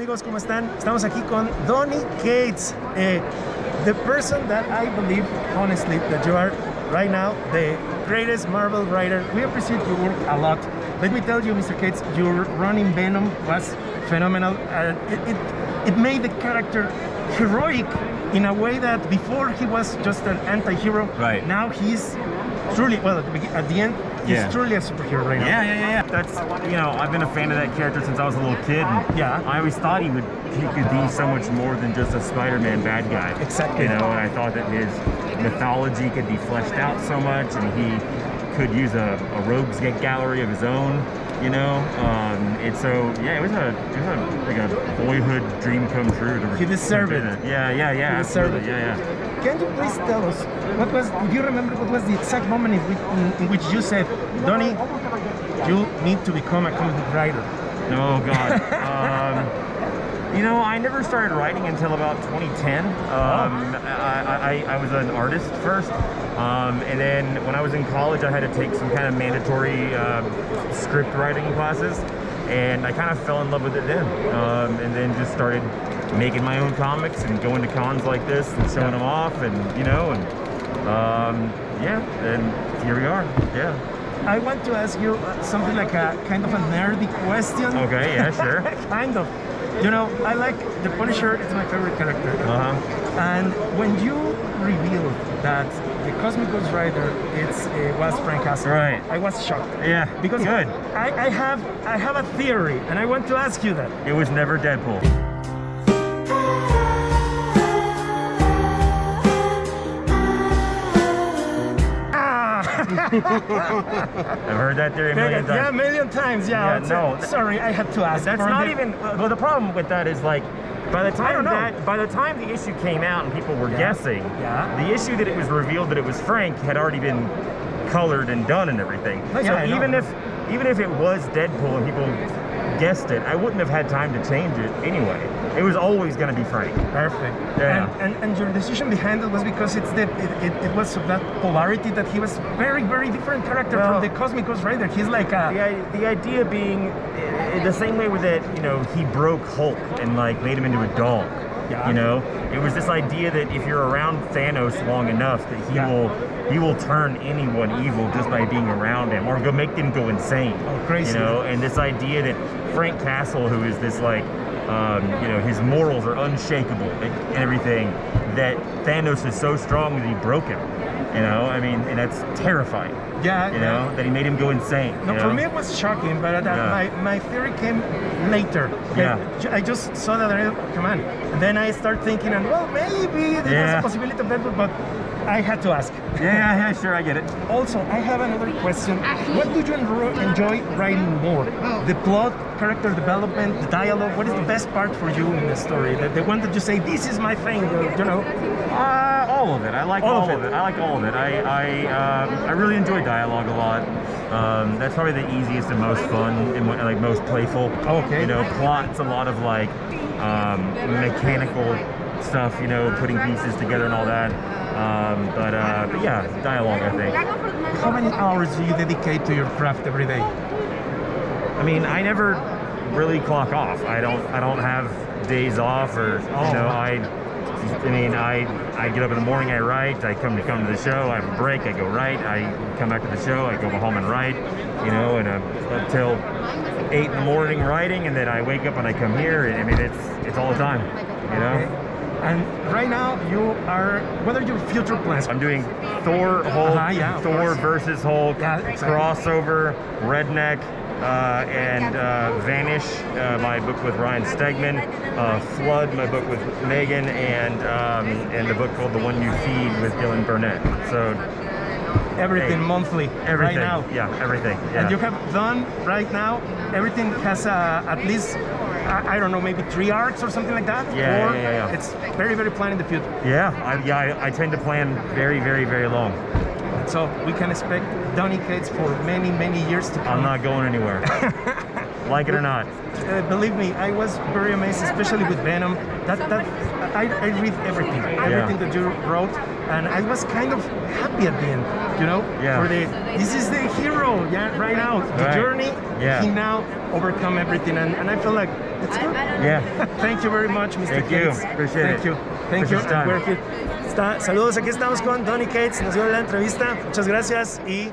amigos? ¿Cómo están? Estamos aquí con Donny CATES, the person that I believe, honestly, that you are right now the greatest Marvel writer. We appreciate your work a lot. Let me tell you, Mr. CATES, your run in Venom was phenomenal. It made the character heroic in a way that before he was just an anti-hero. Right. Now he's truly, well, at the end, he's truly a superhero right now. Yeah. That's, you know, I've been a fan of that character since I was a little kid. And I always thought he could be so much more than just a Spider-Man bad guy. Exactly. You know, and I thought that his mythology could be fleshed out so much, and he could use a rogues gallery of his own. You know, and so it was like a boyhood dream come true. He deserved it. Yeah, absolutely. Yeah. Can you please tell us do you remember what was the exact moment in which you said, Donny, you need to become a comic book writer? Oh God. You know, I never started writing until about 2010. I was an artist first, and then when I was in college, I had to take some kind of mandatory script writing classes, and I kind of fell in love with it then, and then just started making my own comics and going to cons like this and showing them off, and you know, and and here we are. Yeah. I want to ask you something like a kind of a nerdy question. Okay, yeah, sure. Kind of. You know, I like the Punisher. It's my favorite character. And when you revealed that the Cosmic Ghost Rider was Frank Castle, right, I was shocked. Yeah, because good. I have a theory, and I want to ask you that. It was never Deadpool. I've heard that theory a million times. Yeah, a million times. Yeah. No. Sorry, I had to ask. That's not even. Well, the problem with that is like, by the time the issue came out and people were guessing, the issue that it was revealed that it was Frank had already been colored and done and everything. So even if it was Deadpool and people guessed it, I wouldn't have had time to change it anyway. It was always going to be Frank. Perfect. Yeah. And your decision behind it was because it was of that polarity that he was very, very different character from the Cosmic Ghost Rider. He's like a... The idea being the same way with that, you know, he broke Hulk and like made him into a dog. Yeah. You know, it was this idea that if you're around Thanos long enough, that he will turn anyone evil just by being around him, or make them go insane. Oh, crazy! You know, and this idea that Frank Castle, who is this like, you know, his morals are unshakable and everything, that Thanos is so strong that he broke him. You know, I mean, and that's terrifying. Yeah. You know, that he made him go insane. No, for me it was shocking, but my theory came later. Yeah. I just saw that, come on. And then I start thinking, and well, maybe there's a possibility of that, but I had to ask. Yeah, sure, I get it. Also, I have another question. What do you enjoy writing more? The plot, character development, the dialogue? What is the best part for you in the story? The one that you say, this is my thing, you know? All of it. I like all of it. I like all of it. I really enjoy dialogue a lot. That's probably the easiest and most fun and like most playful. Okay. You know, plot's a lot of like mechanical stuff, you know, putting pieces together and all that. But yeah, dialogue, I think. How many hours do you dedicate to your craft every day? I mean, I never really clock off. I don't have days off, or you know, I get up in the morning, I write, I come to the show, I have a break, I go write, I come back to the show, I go home and write, you know, and until 8 in the morning writing, and then I wake up and I come here. I mean, it's all the time, you know. Okay. And right now, what are your future plans? I'm doing Thor, Hulk, Thor versus Hulk, crossover, Redneck, and Vanish, my book with Ryan Stegman, Flood, my book with Megan, and the book called The One You Feed with Dylan Burnett. So everything monthly, everything, right now. Yeah, everything. Yeah. And you have done right now, everything has at least, I don't know, maybe 3 arcs or something like that? Yeah. It's very, very planned in the future. Yeah, I tend to plan very, very, very long. So we can expect Donny CATES for many, many years to come. I'm not going anywhere. Like it or not. Believe me, I was very amazed, especially with Venom. That I read everything that you wrote, and I was kind of happy at the end, you know? Yeah. This is the hero, right now. The journey, he now overcome everything, and I feel like it's good. Yeah. Thank you very much, Mr. Thank you. Cates. Appreciate Thank it. you. Thank you. Appreciate your time. Saludos, aquí estamos con Donny Cates, nos dio la entrevista. Muchas gracias y